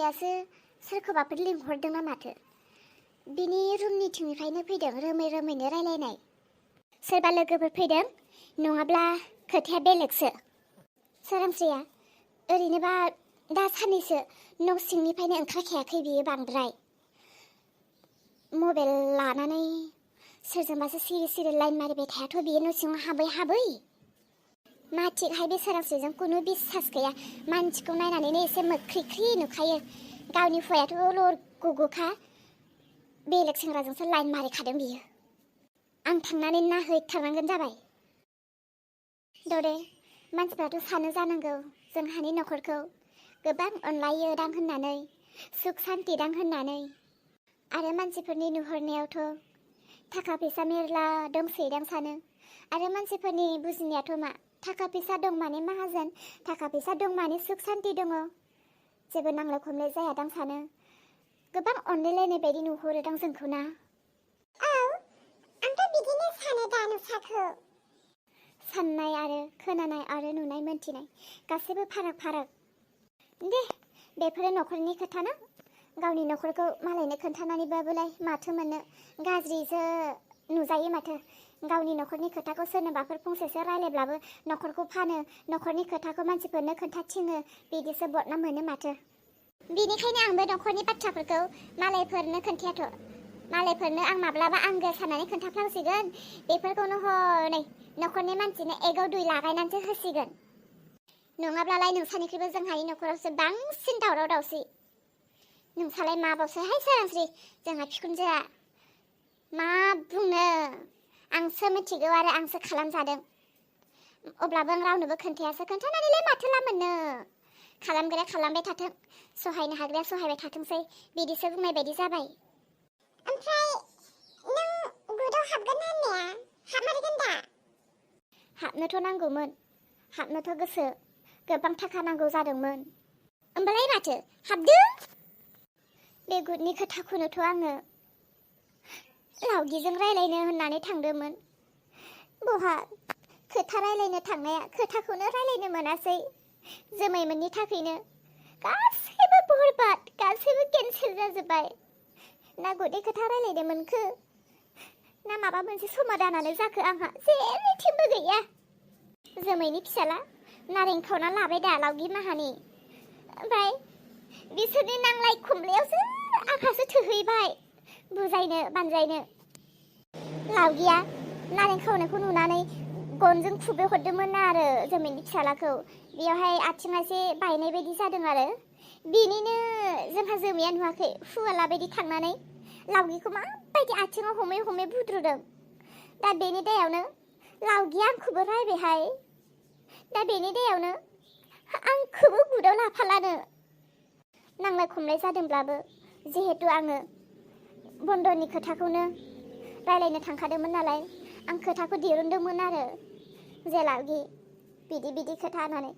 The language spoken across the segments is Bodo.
फिसायासो सोरखौबाफोर लिंहरदों ना माथो। बिनि रुमनिथिंनिफ्रायनो फैदों रोमै रोमैनो रायलायनाय। सोरबा लोगोफोर फैदों नङाब्ला खोथाया बेलेगसो। सोरांस्रिया ओरैनोबा दा साननैसो न' सिंनिफ्रायनो ओंखारखायाखै बियो बांद्राय। मबाइल लानानै सोरजोंबासो सिरि सिरि लाइन मारिबाय थायाथ' बियो न' सिङाव हाबै मा थिगहाय बे सोरांस्रिजों खुनु बिसास गैया। मानसिखौ नायनानैनो एसे मोख्रिख्रि नुखायो। गावनि फुवायाथ' लर गुगुखा, बेलेग सेंग्राजोंसो लाइन मारिखादों बियो। आं थांनानै नाहैथारनांगोन जाबाय। दे मानसिफ्राथ' सानो जानांगौ जोंहानि न'खरखौ गोबां अनलायो दां होननानै, सुख सान्ति दां होननानै। आरो मानसिफोरनि नुहुरनायावथ' थाखा फैसा मेरला दंसैदां सानो। आरो मानसिफोरनि बुजिनायाथ' मा, थाखा फैसा दं माने माहाजोन, थाखा फैसा दं माने सुख सान्ति दङ, जेबो नांलाय खमलाय जायादां सानो। गोबां अनलायलायनाय बायदि नुहुरोदां जोंखौ ना। औ, आंथ' बिदिनो सानो दा नोंसाखौ। साननाय आरो खोनानाय आरो नुनाय मोनथिनाय गासैबो फाराग। दे बेफोरो न'खरनि खोथा ना। गावनि न'खरखौ मालायनो खोन्थानानैबाबोलाय माथो मोननो, गाज्रिसो नुजायो माथो। गावनि न'खरनि खोथाखौ सोरनोबाफोर फंसेसो रायलायब्लाबो न'खरखौ फानो, न'खरनि खोथाखौ मानसिफोरनो खोन्थाथिङो, बिदिसो बदनाम मोनो माथो। बिनिखायनो आंबो न'खरनि बाथ्राफोरखौ मालायफोरनो खोन्थायाथ'। मालायफोरनो आं माब्लाबा आंगो साननानै खोन्थाफ्लांसिगोन, बेफोरखौनो हनै न'खरनि मानसिनो एगाव दुइ लागायनानैसो होसिगोन। नङाब्लालाय नोंसानिख्रुइबो जोंहानि न'खरावसो बांसिन दावराव दावसि। नोंसालाय माबावसोहाय सोरांस्रि, जोंहा बिखुनजोआ मा बुंनो, आंसो मिथिगौ आरो आंसो खालामजादों। अब्लाबो आं रावनोबो खोन्थायासो। खोन्थानानैलाय माथो लामोननो, खालामग्राया खालामबाय थाथों, सहायनो हाग्राया सहायबाय थाथोंसै, बिदिसो बुंनाय बायदि जाबाय। ओमफ्राय नों गुदाव हाबगोन होननाया हाबमारगोन दा? हाबनोथ' नांगौमोन, हाबनोथ' गोसो, गोबां थाखा नांगौ जादोंमोन। होमबालाय माथो हाबदो। बे गुदनि खोथाखौनोथ' आङो लावगिजों रायलायनो होननानै थांदोंमोन। बहा खोथा रायलायनो थांनाया खोथाखौनो रायलायनो मोनासै। जोमायमोननि थाखायनो गासैबो बरबाद, गासैबो केन्सेल जाजोब्बाय। ना गुदै खोथा रायलायनो मोनखो, ना माबा मोनसे समादानानो जाखो, आंहा जेरैथिंबो गैया। जोमैनि फिसाला नारें खावना लाबाय दा लावगि माहानि। ओमफ्राय बिसोरनि नांलाय खमलायावसो आंहासो थोहैबाय बुजायनो बानजायनो। लावगिया नारें खावनायखौ नुनानै गनजों खुबै हरदोंमोन आरो जोमैनि फिसालाखौ। बेयावहाय आथिङा एसे बायनाय बायदि जादों आरो बेनिनो जोंहा जोमैया नुवाखै फुवाला बायदि थांनानै लावगिखौ माबायदि आथिङाव हमै हमै बुद्रुदों। दा बेनि दायावनो लावगिया आंखौबो रायबायहाय। दा बेनि दायावनो आंखौबो गुदाव लाफालानो। नांलाय खमलाय जादोंब्लाबो जिहेतु आङो बन्दनि खोथाखौनो रायलायनो थांखादोंमोन नालाय, आं खोथाखौ दिरुनदोंमोन आरो जे लावगि बिदि बिदि खोथा होननानै।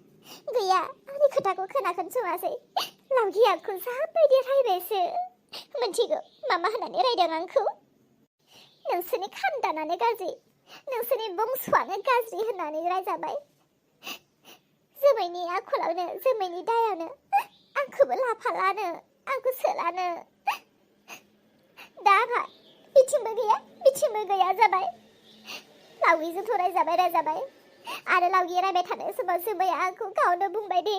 गैया, आंनि खोथाखौ खोनासङासै। लावगिया आंखौ जाबायदि रायबायसो मिथिगौ मा होननानै रायदों आंखौ। नोंसोरनि खानदानानो गाज्रि, नोंसोरनि बंस'आनो गाज्रि होननानै रायजाबाय। जोमैनि आखलावनो, जोमैनि दायावनो आंखौबो लाफालानो, आंखौ सोलानो। दा आंहा बिथिंबो गैया बिथिंबो गैया जाबाय। लावगिजोंथ' रायजाबाय आरो लावगिया रायबाय थानाय समाव जोमैया आंखौ गावनो बुंबाय दे,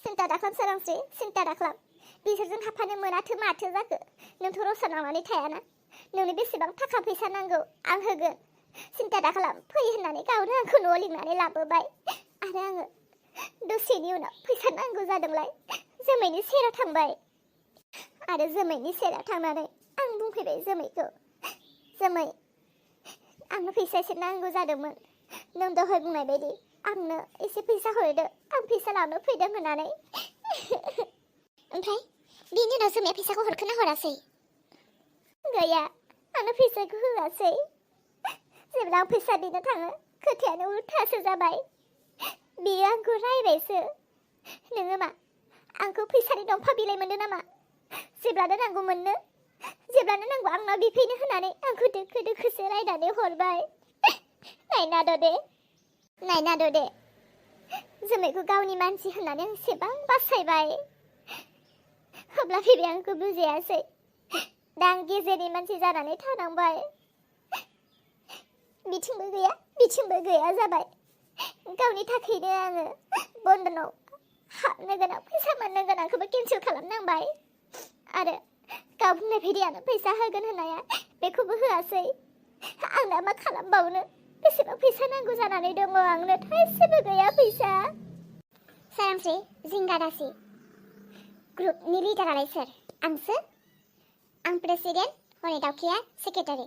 सिन्था दाखालाम सोरांस्रि, सिन्था दाखालाम, बिसोरजों हाबफानो मोनाथो माथो जाखो, नोंथ' रसा नांनानै थायाना, नोंनो बेसेबां थाखा फैसा नांगौ आं होगोन, सिन्था दाखालाम फै होननानै गावनो आंखौ न'आव लिंनानै लाबोबाय। आरो आङो दसेनि उनाव फैसा नांगौ जादोंलाय जोमैनि सेराव थांबाय। आरो जोमैनि सेराव थांनानै आं बुंफैबाय जोमैखौ, जोमै आंनो फैसा एसे नांगौ जादोंमोन, नों दहाय बुंनाय बायदि आंनो एसे फैसा हरदो, आं फैसा लानो फैदों होननानै। ओमफ्राय बिनि उनाव जोमैया फैसाखौ हरखोना हरासै? गैया, आंनो फैसाखौ होआसै। जेब्ला आं फैसा बिनो थाङो खोथायानो उल्थासो जाबाय। बियो आंखौ रायबायसो, नोङो मा आंखौ फैसानि दंफा बिलाइ मोनदों नामा? जेब्लानो नांगौ मोननो, जेब्लानो नांगौ आंनाव बिफैनो होननानै आंखौ दोखो दोखोसो रायनानै हरबाय। नायना दे जोमैखौ गावनि मानसि होननानै आं एसेबां बासायबाय। अब्ला बिबि आंखौ बुजियासै दा आं गेजेरनि मानसि जानानै थानांबाय बिथिंबो गैया जाबाय गावनि थाखायनो आङो बन्दनाव हाबनो गोनां फैसा मोननो गोनांखौबो केन्सेल खालामनांबाय आरो गाव बुंनाय बायदि आंनो फैसा होगोन होननाया बेखौबो होआसै आं दा मा खालामबावनो बेसेबां फैसा नांगौ जानानै दङ आंनो थाइसेबो गैया फैसा सोरांस्रि जिंगा दासि ग्रुपनि लिडारालाय सोर आंसो आं प्रेसिडेन्ट हनै दावखिया सेक्रेटारि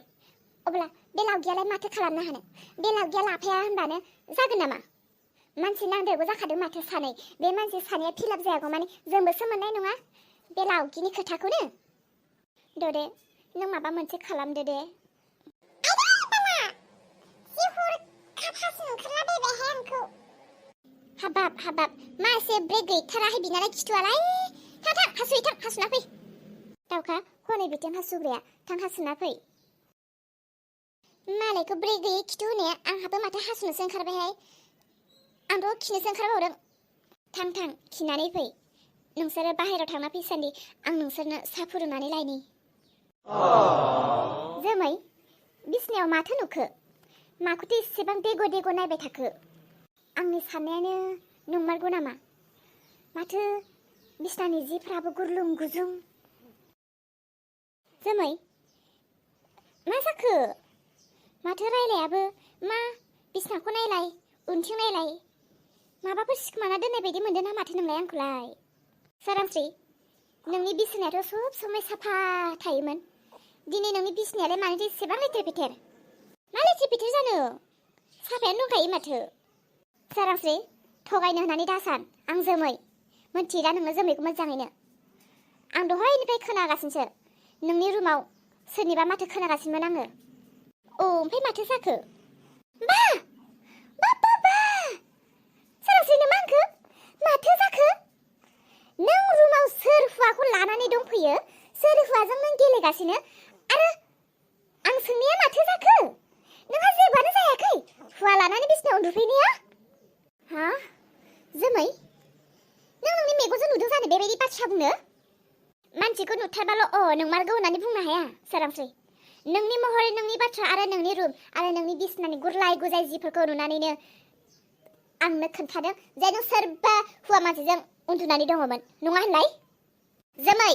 अब्ला बे लावगियालाय माथो खालामनो हानो बे लावगिया लाफाया होनबानो जागोन नामा मानसि नांदेरगौ जाखादों माथो सानै बे मानसि सानैया फिलाप जायागौ माने जोंबोसो मोननाय नङा बे लावगिनि खोथाखौनो दे नों माबा मोनसे खालामदो दे हाबाब मा एसे ब्रेक गैथाराहाय बिनालाय खिथुआलाय थां हासुना फै दावखा हनै बिथिं हासुग्राया थां हासुना फै मालायखौ ब्रेक गैयै खिथु होनाया आंहाबो माथो हासुनोसो ओंखारबायहाय आंथ' खिनोसो ओंखारबावदों थां खिनानै फै नोंसोरो बाहेरायाव थांना फैसान्दि आं नोंसोरनो साहा फुदुंनानै लायनि जोमै बिसनायाव माथो नुखो माखौथो इसेबां देग' नायबाय थाखो आंनि साननायानो नंमारगौ नामा माथो बिसनानि जिफ्राबो गुरलुं गुजुं जोमै मा जाखो माथो रायलायाबो मा बिसनाखौ नायलाय उनथिं नायलाय माबाफोर सिखोमाना दोननाय बायदि मोनदों ना माथो नोंलाय आंखौलाय सोरांस्रि नोंनि बिसनायाथ' सब समाय साफा थायोमोन दिनै नोंनि बिसनायालाय मानोथो एसेबां लेथेर फेथेर मा लेथेर फेथेर जानो साफायानो दंखायो माथो सोरांस्रि थगायनो होननानै दासान आं जोमै मोनथियो दा नोङो जोमैखौ मोजाङैनो आं दहायनिफ्राय खोनागासिनोसो नोंनि रुमाव सोरनिबा माथो खोनागासिनोमोन आङो ओमफ्राय माथो जाखो बा सोरांस्रिनो मा होनखो माथो जाखो नों रुमाव सोर हौवाखौ लानानै दंफैयो सोर हौवाजों नों गेलेगासिनो आरो आं सोंनाया माथो जाखो नोंहा जेबोआनो जायाखै हौवा लानानै बिसनायाव उन्दुफैनाया हा जोमै नों नोंनि मेगनजों नुदों जानो बेबायदि बाथ्रा बुंनो मानसिखौ नुथारबाल' नंमारगौ होननानै बुंनो हाया सोरांस्रि नोंनि महर नोंनि बाथ्रा आरो नोंनि रुम आरो नोंनि बिसनानि गुरलाय गुजाय जिफोरखौ नुनानैनो आंनो खोन्थादों जे नों सोरबा हौवा मानसिजों उन्दुनानै दङमोन नङा होनलाय जोमै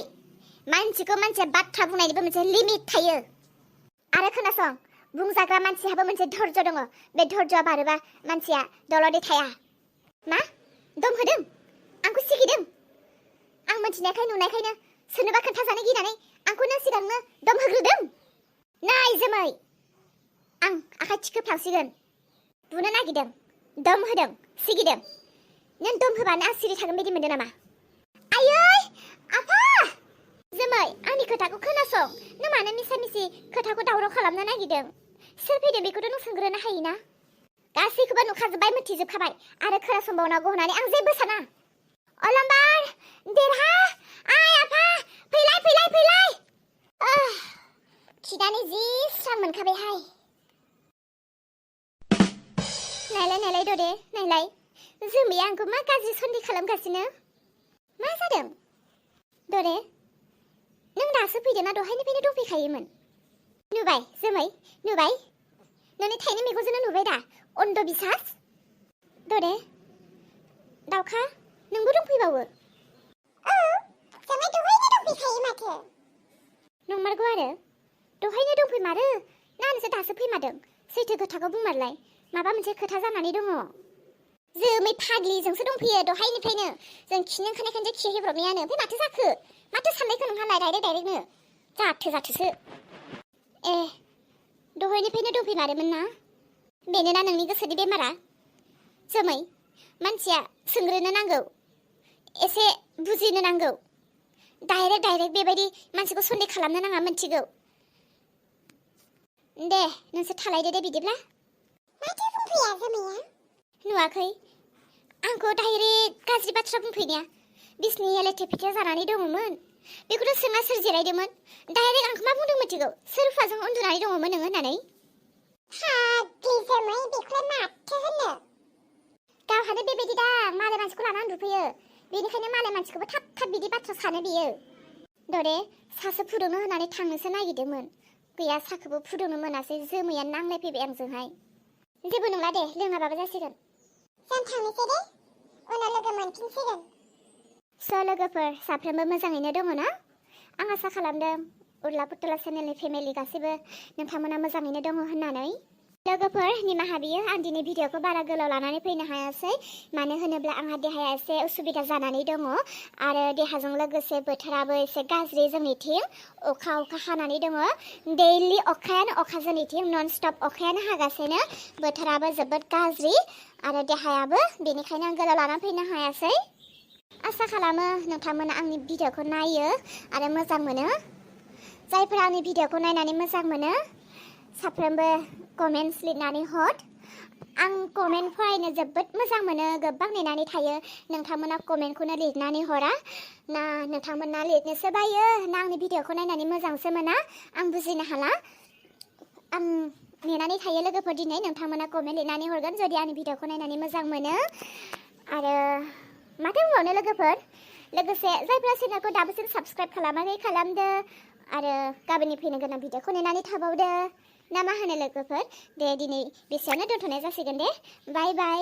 मानसिखौ मानसिया बाथ्रा बुंनायनिबो मोनसे लिमिट थायो आरो खोनासं बुंजाग्रा मानसिहाबो मोनसे धैर्य दङ बे धैर्यआ बारोबा मानसिया दलदै थाया मा दम होदों आंखौ सिगिदों आं मोनथिनायखाय नुनायखायनो सोरनोबा खोन्थाजानो गिनानै आंखौनो सिगांनो दम होग्रोदों नाय जोमै आं आखाइ थिखोफ्लांसिगोन बुनो नागिरदों दम होदों सिगिदों नों दम होबानो आं सिरि थागोन बायदि मोनदों नामा आयै आफा जोमै आंनि खोथाखौ खोनासं नों मानो मिसा मिसि खोथाखौ दावराव खालामनो नागिरदों सोर फैदों बेखौथ' नों सोंग्रोनो हायोना गासैखौबो नुखाजोब्बाय मिथिजोबखाबाय आरो खोनासंबावनांगौ होननानै आं जेबो साना अलंबार देरहा आइ आफा फैलाय खिनानै जि स्रां मोनखाबायहाय नायलाय ददे नायलाय जोमैया आंखौ मा गाज्रि सन्देह खालामगासिनो मा जादों ददे नों दासो फैदों ना दहायनिफ्रायनो दंफैखायोमोन नुबाय जोमै नुबाय नोंनि थाइनै मेगनजोंनो नुबाय दा अन्ध बिसास ददे दावखा नोंबो दंफैबावो जोमै दहायनो दंफैखायो माथो नंमारगौ आरो दहायनो दंफैमारो ना नोंसोर दासो फैमारदों सैथो खोथाखौ बुंमारलाय माबा मोनसे खोथा जानानै दङ जोमै फाग्लिजोंसो दंफैयो दहायनिफ्रायनो जों खिनो ओंखारनायखायनो खिहैब्रबनायानो ओमफ्राय माथो जाखो माथो साननायखौ नोंहालाय डाइरेक्टनो जाथोसो दहायनिफ्रायनो दंफैमारोमोन ना बेनो ना नोंनि गोसोनि बेमारा जोमै मानसिया सोंग्रोनो नांगौ एसे बुजिनो नांगौ डाइरेक्ट बेबायदि मानसिखौ सन्देह खालामनो नाङा मिथिगौ दे नोंसोर थालायदो दे बिदिब्ला माथो बुंफैया जोमैया नुवाखै आंखौ डाइरेक्ट गाज्रि बाथ्रा बुंफैनाया बिसनिया लेथेर फेथेर जानानै दङमोन बेखौथ' सोंना सोर जिरायदोंमोन डाइरेक्ट आंखौ मा बुंदों मिथिगौ सोर हौवाजों उन्दुनानै दङमोन नोङो होननानै फाग्लि जोमै बेखौलाय माथो होनो गावहानो बेबायदि दा मालाय मानसिखौ लाना उन्दुफैयो बेनिखायनो मालाय मानसिखौबो थाब बिदि बाथ्रा सानो बियो दरे सासो फुदुंनो होनानै थांनोसो नागिरदोंमोन गैया साखौबो फुदुंनो मोनासै जोमैया नांलायफैबाय आंजोंहाय जेबो नंला दे लोङाबाबो जासिगोन जों थांनोसै दे उनाव लोगो मोनफिनसिगोन स' लोगोफोर साफ्रोमबो मोजाङैनो दङ ना आं आसा खालामदों उर्ला पुतला चेनेलनि फेमिलि गासैबो नोंथांमोना मोजाङैनो दङ होननानै लोगोफोर निमाहा बियो आं दिनै भिडिअखौ बारा गोलाव लानानै फैनो हायासै मानो होनोब्ला आंहा देहाया एसे उसुबिदा जानानै दङ आरो देहाजों लोगोसे बोथोराबो एसे गाज्रि जोंनिथिं अखा हानानै दङ दैलि अखायानो अखा जोंनिथिं नन स्टप अखायानो हागासिनो बोथोराबो जोबोद गाज्रि आरो देहायाबो बेनिखायनो आं गोलाव लानानै फैनो हायासै आसा खालामो नोंथांमोना आंनि भिडिअखौ नायो आरो मोजां मोनो जायफोरा आंनि भिडिअखौ नायनानै मोजां मोनो साफ्रोमबो कमेन्ट्स लिरनानै हर आं कमेन्ट फरायनो जोबोद मोजां मोनो गोबां नेनानै थायो नोंथांमोना कमेन्टखौनो लिरनानै हरा ना नोंथांमोना लिरनोसो बायो ना आंनि भिडिअखौ नायनानै मोजांसो मोना आं बुजिनो हाला आं नेनानै थायो लोगोफोर दिनै नोंथांमोना कमेन्ट लिरनानै हरगोन जुदि आंनि भिडिअखौ नायनानै मोजां मोनो आरो माथो बुंबावनो लोगोफोर लोगोसे जायफोरा चेनेलखौ दाबोसिम साबस्क्राइब खालामाखै खालामदो आरो गाबोननि फैनो गोनां भिडिअखौ नेनानै थाबावदो ना मा होनो लोगोफोर दे दिनै बेसेयावनो दोनथ'नाय जासिगोन दे बाय बाय